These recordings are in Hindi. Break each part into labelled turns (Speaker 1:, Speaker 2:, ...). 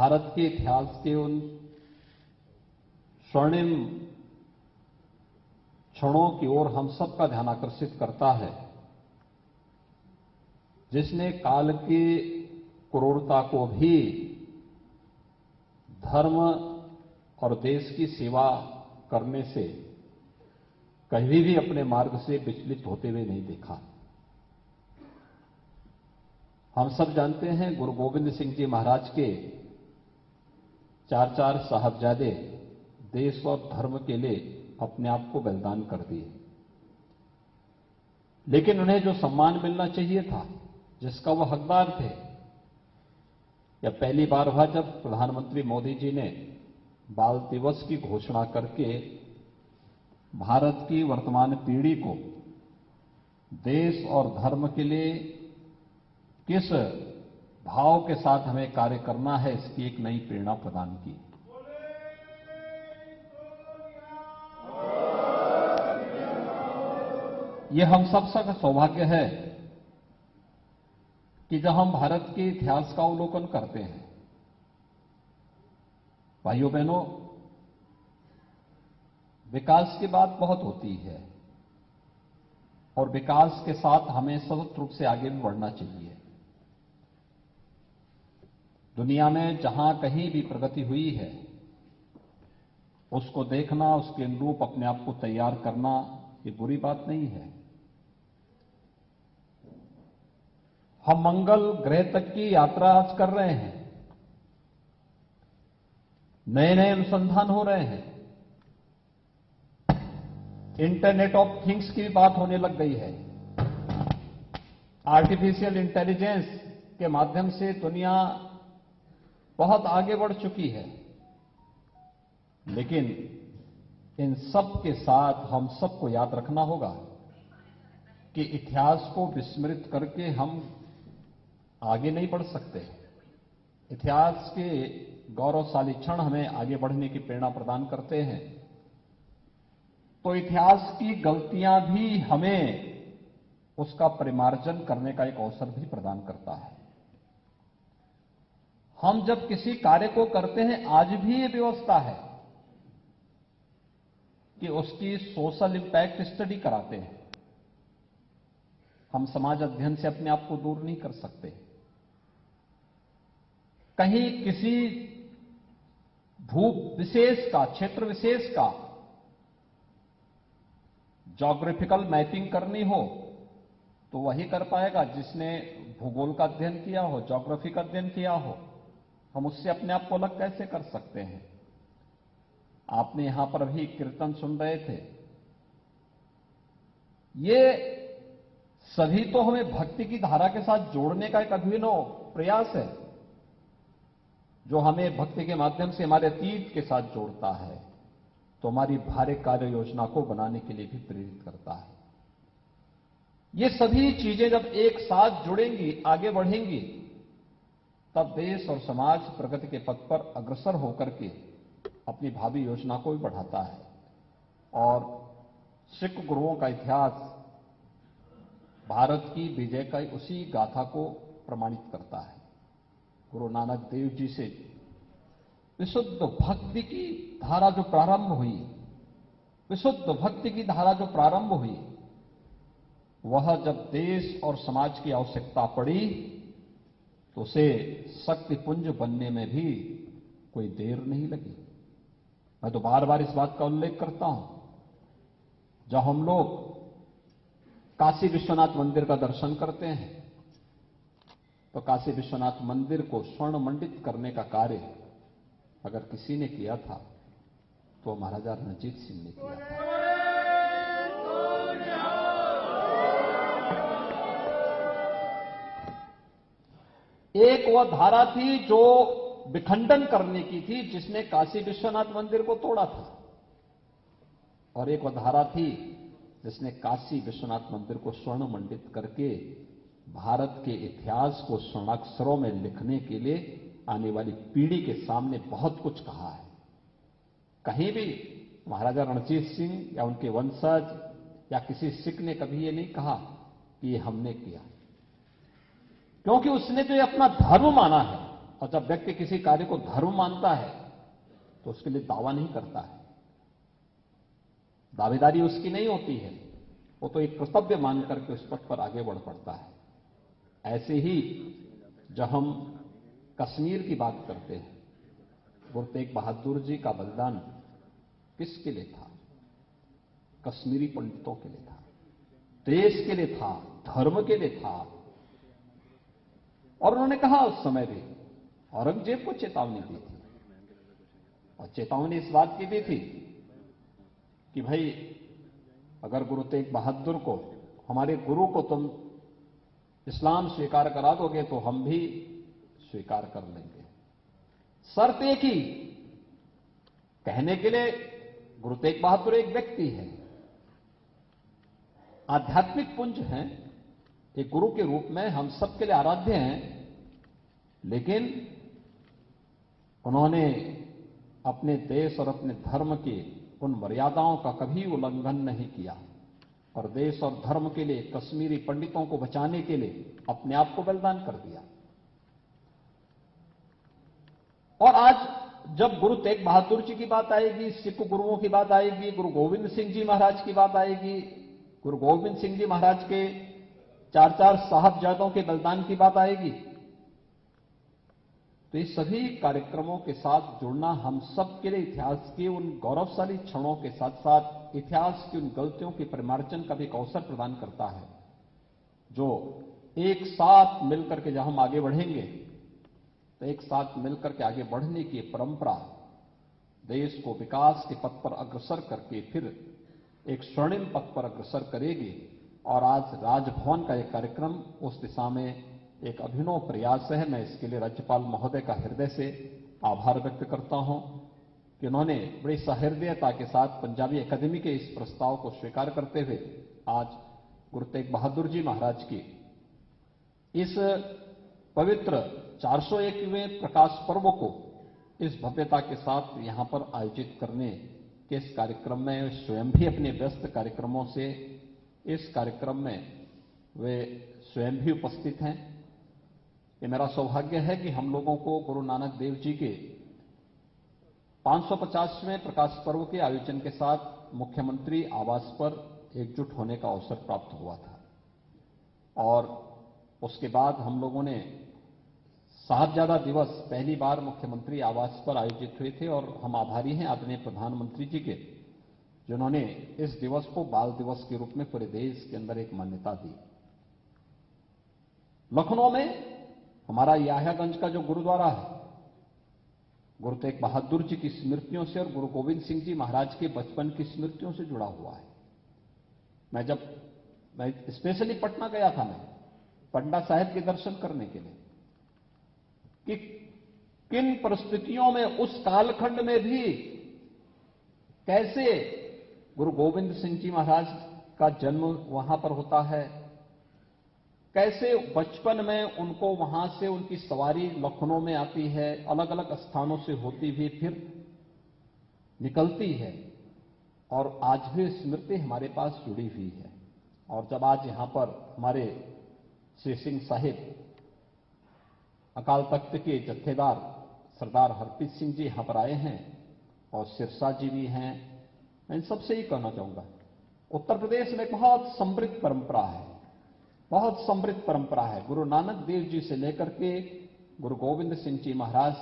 Speaker 1: भारत के इतिहास के उन स्वर्णिम क्षणों की ओर हम सबका ध्यान आकर्षित करता है, जिसने काल की क्रूरता को भी धर्म और देश की सेवा करने से कभी भी अपने मार्ग से विचलित होते हुए नहीं देखा। हम सब जानते हैं गुरु गोविंद सिंह जी महाराज के चार साहबजादे देश और धर्म के लिए अपने आप को बलिदान कर दिए, लेकिन उन्हें जो सम्मान मिलना चाहिए था, जिसका वो हकदार थे, या पहली बार हुआ जब प्रधानमंत्री मोदी जी ने बाल दिवस की घोषणा करके भारत की वर्तमान पीढ़ी को देश और धर्म के लिए किस भाव के साथ हमें कार्य करना है, इसकी एक नई प्रेरणा प्रदान की। यह हम सबका सौभाग्य है कि जब हम भारत के इतिहास का अवलोकन करते हैं, भाइयों बहनों, विकास की बात बहुत होती है और विकास के साथ हमें सतत रूप से आगे भी बढ़ना चाहिए। दुनिया में जहां कहीं भी प्रगति हुई है, उसको देखना, उसके अनुरूप अपने आप को तैयार करना, ये बुरी बात नहीं है। हम मंगल ग्रह तक की यात्रा आज कर रहे हैं, नए नए अनुसंधान हो रहे हैं, इंटरनेट ऑफ थिंग्स की बात होने लग गई है। आर्टिफिशियल इंटेलिजेंस के माध्यम से दुनिया बहुत आगे बढ़ चुकी है, लेकिन इन सब के साथ हम सबको याद रखना होगा कि इतिहास को विस्मृत करके हम आगे नहीं बढ़ सकते। इतिहास के गौरवशाली क्षण हमें आगे बढ़ने की प्रेरणा प्रदान करते हैं, तो इतिहास की गलतियां भी हमें उसका परिमार्जन करने का एक अवसर भी प्रदान करता है। हम जब किसी कार्य को करते हैं, आज भी ये व्यवस्था है कि उसकी सोशल इंपैक्ट स्टडी कराते हैं। हम समाज अध्ययन से अपने आप को दूर नहीं कर सकते। कहीं किसी भू विशेष का, क्षेत्र विशेष का ज्योग्राफिकल मैपिंग करनी हो तो वही कर पाएगा जिसने भूगोल का अध्ययन किया हो, ज्योग्राफी का अध्ययन किया हो। हम उससे अपने आप को अलग कैसे कर सकते हैं? आपने यहां पर अभी कीर्तन सुन रहे थे, ये सभी तो हमें भक्ति की धारा के साथ जोड़ने का एक अभिनव प्रयास है, जो हमें भक्ति के माध्यम से हमारे अतीत के साथ जोड़ता है, तो हमारी भारी कार्य योजना को बनाने के लिए भी प्रेरित करता है। ये सभी चीजें जब एक साथ जुड़ेंगी, आगे बढ़ेंगी, तब देश और समाज प्रगति के पथ पर अग्रसर होकर के अपनी भावी योजना को भी बढ़ाता है। और सिख गुरुओं का इतिहास भारत की विजय का उसी गाथा को प्रमाणित करता है। गुरु नानक देव जी से विशुद्ध भक्ति की धारा जो प्रारंभ हुई, विशुद्ध भक्ति की धारा जो प्रारंभ हुई, वह जब देश और समाज की आवश्यकता पड़ी तो उसे शक्तिपुंज बनने में भी कोई देर नहीं लगी। मैं तो बार बार इस बात का उल्लेख करता हूं, जब हम लोग काशी विश्वनाथ मंदिर का दर्शन करते हैं तो काशी विश्वनाथ मंदिर को स्वर्ण मंडित करने का कार्य अगर किसी ने किया था तो महाराजा रणजीत सिंह ने किया था। एक वह धारा थी जो विखंडन करने की थी, जिसने काशी विश्वनाथ मंदिर को तोड़ा था, और एक वह धारा थी जिसने काशी विश्वनाथ मंदिर को स्वर्ण मंडित करके भारत के इतिहास को स्वर्णाक्षरों में लिखने के लिए आने वाली पीढ़ी के सामने बहुत कुछ कहा है। कहीं भी महाराजा रणजीत सिंह या उनके वंशज या किसी सिख ने कभी ये नहीं कहा कि ये हमने किया, क्योंकि उसने जो अपना धर्म माना है, और जब व्यक्ति किसी कार्य को धर्म मानता है तो उसके लिए दावा नहीं करता है, दावेदारी उसकी नहीं होती है, वो तो एक कर्तव्य मान करके उस पथ पर आगे बढ़ पड़ता है। ऐसे ही जब हम कश्मीर की बात करते हैं, गुरु तेग बहादुर जी का बलिदान किसके लिए था? कश्मीरी पंडितों के लिए था, देश के लिए था, धर्म के लिए था। और उन्होंने कहा उस समय भी, औरंगजेब को चेतावनी दी थी, और चेतावनी इस बात की दी थी कि भाई अगर गुरु तेग बहादुर को, हमारे गुरु को तुम इस्लाम स्वीकार करा दोगे तो हम भी स्वीकार कर लेंगे। शर्त एक ही, कहने के लिए गुरु तेग बहादुर एक व्यक्ति है, आध्यात्मिक पुंज हैं, एक गुरु के रूप में हम सबके लिए आराध्य हैं, लेकिन उन्होंने अपने देश और अपने धर्म की उन मर्यादाओं का कभी उल्लंघन नहीं किया और देश और धर्म के लिए, कश्मीरी पंडितों को बचाने के लिए अपने आप को बलिदान कर दिया। और आज जब गुरु तेग बहादुर जी की बात आएगी, सिख गुरुओं की बात आएगी, गुरु गोविंद सिंह जी महाराज की बात आएगी, गुरु गोविंद सिंह जी महाराज के 4 साहबजादों के बलिदान की बात आएगी, तो ये सभी कार्यक्रमों के साथ जुड़ना हम सब के लिए इतिहास के उन गौरवशाली क्षणों के साथ साथ इतिहास की उन गलतियों के परिमार्जन का भी एक अवसर प्रदान करता है, जो एक साथ मिलकर के जब हम आगे बढ़ेंगे तो एक साथ मिलकर के आगे बढ़ने की परंपरा देश को विकास के पथ पर अग्रसर करके फिर एक स्वर्णिम पथ पर अग्रसर करेगी। और आज राजभवन का एक कार्यक्रम उस दिशा में एक अभिनव प्रयास है। मैं इसके लिए राज्यपाल महोदय का हृदय से आभार व्यक्त करता हूं कि उन्होंने बड़ी सहृदयता के साथ पंजाबी अकादमी के इस प्रस्ताव को स्वीकार करते हुए आज गुरु तेग बहादुर जी महाराज की इस पवित्र 401वें प्रकाश पर्व को इस भव्यता के साथ यहां पर आयोजित करने के इस कार्यक्रम में स्वयं भी अपने व्यस्त कार्यक्रमों से इस कार्यक्रम में वे स्वयं भी उपस्थित हैं। ये मेरा सौभाग्य है कि हम लोगों को गुरु नानक देव जी के 550वें प्रकाश पर्व के आयोजन के साथ मुख्यमंत्री आवास पर एकजुट होने का अवसर प्राप्त हुआ था। और उसके बाद हम लोगों ने साहबजादा दिवस पहली बार मुख्यमंत्री आवास पर आयोजित हुए थे और हम आभारी हैं आदरणीय प्रधानमंत्री जी के, जिन्होंने इस दिवस को बाल दिवस के रूप में पूरे देश के अंदर एक मान्यता दी। लखनऊ में हमारा याह्यागंज का जो गुरुद्वारा है, गुरु तेग बहादुर जी की स्मृतियों से और गुरु गोविंद सिंह जी महाराज के बचपन की स्मृतियों से जुड़ा हुआ है। मैं स्पेशली पटना गया था, मैं पटना साहिब के दर्शन करने के लिए कि किन परिस्थितियों में उस कालखंड में भी कैसे गुरु गोविंद सिंह जी महाराज का जन्म वहां पर होता है, कैसे बचपन में उनको वहां से उनकी सवारी लखनऊ में आती है, अलग अलग स्थानों से होती हुई फिर निकलती है और आज भी स्मृति हमारे पास जुड़ी हुई है। और जब आज यहां पर हमारे श्री सिंह साहिब अकाल तख्त के जत्थेदार सरदार हरप्रीत सिंह जी यहां पर आए हैं और सिरसा जी भी हैं, मैं इन सबसे ही कहना चाहूंगा, उत्तर प्रदेश में बहुत समृद्ध परंपरा है, बहुत समृद्ध परंपरा है। गुरु नानक देव जी से लेकर के गुरु गोविंद सिंह जी महाराज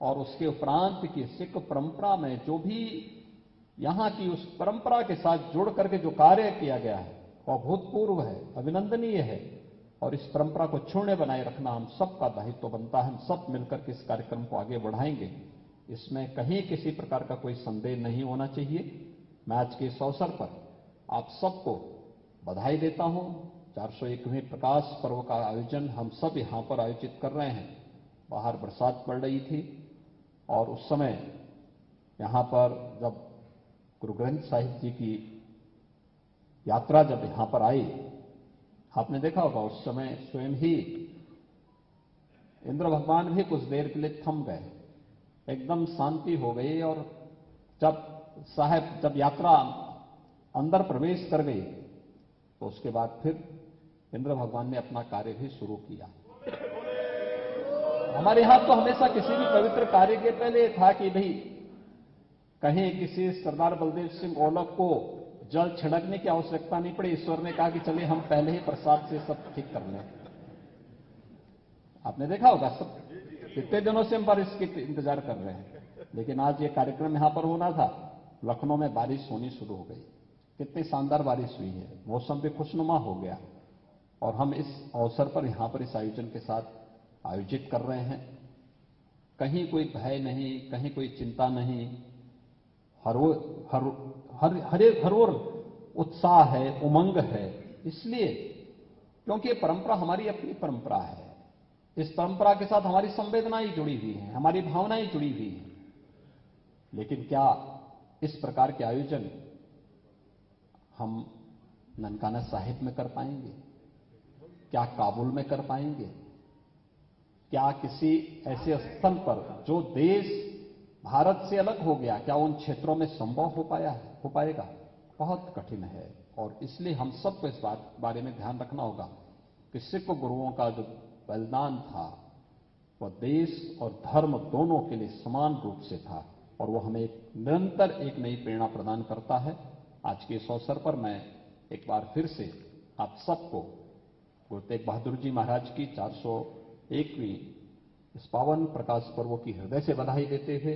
Speaker 1: और उसके उपरांत की सिख परंपरा में जो भी यहां की उस परंपरा के साथ जुड़ करके जो कार्य किया गया है वह अभूतपूर्व है, अभिनंदनीय है। और इस परंपरा को छूने बनाए रखना हम सबका दायित्व बनता है। हम सब मिलकर के इस कार्यक्रम को आगे बढ़ाएंगे, इसमें कहीं किसी प्रकार का कोई संदेह नहीं होना चाहिए। मैं आज के इस अवसर पर आप सबको बधाई देता हूं। 401वें प्रकाश पर्व का आयोजन हम सब यहां पर आयोजित कर रहे हैं। बाहर बरसात पड़ रही थी और उस समय यहां पर जब गुरु ग्रंथ साहिब जी की यात्रा जब यहां पर आई, आपने देखा होगा उस समय स्वयं ही इंद्र भगवान भी कुछ देर के लिए थम गए, एकदम शांति हो गई। और जब यात्रा अंदर प्रवेश कर गई तो उसके बाद फिर इंद्र भगवान ने अपना कार्य भी शुरू किया। हमारे यहां तो हमेशा किसी भी पवित्र कार्य के पहले था कि भाई कहीं किसी सरदार बलदेव सिंह ओलख को जल छिड़कने की आवश्यकता नहीं पड़ी। ईश्वर ने कहा कि चलिए हम पहले ही प्रसाद से सब ठीक कर लें। आपने देखा होगा, सब कितने दिनों से हम बारिश के इंतजार कर रहे हैं, लेकिन आज ये कार्यक्रम यहां पर होना था। लखनऊ में बारिश होनी शुरू हो गई। कितनी शानदार बारिश हुई है, मौसम भी खुशनुमा हो गया। और हम इस अवसर पर यहां पर इस आयोजन के साथ आयोजित कर रहे हैं। कहीं कोई भय नहीं, कहीं कोई चिंता नहीं, हर ओर उत्साह है, उमंग है। इसलिए क्योंकि ये परंपरा हमारी अपनी परंपरा है। इस परंपरा के साथ हमारी संवेदनाएं जुड़ी हुई हैं, हमारी भावनाएं जुड़ी हुई हैं। लेकिन क्या इस प्रकार के आयोजन हम ननकाना साहिब में कर पाएंगे? क्या काबुल में कर पाएंगे? क्या किसी ऐसे स्थल पर जो देश भारत से अलग हो गया, क्या उन क्षेत्रों में संभव हो पाएगा? बहुत कठिन है। और इसलिए हम सबको इस बारे में ध्यान रखना होगा कि सिख गुरुओं का जो बलिदान था वह देश और धर्म दोनों के लिए समान रूप से था, और वह हमें निरंतर एक नई प्रेरणा प्रदान करता है। आज के इस अवसर पर मैं एक बार फिर से आप सबको गुरु तेग बहादुर जी महाराज की 401वीं इस पावन प्रकाश पर्व की हृदय से बधाई देते हुए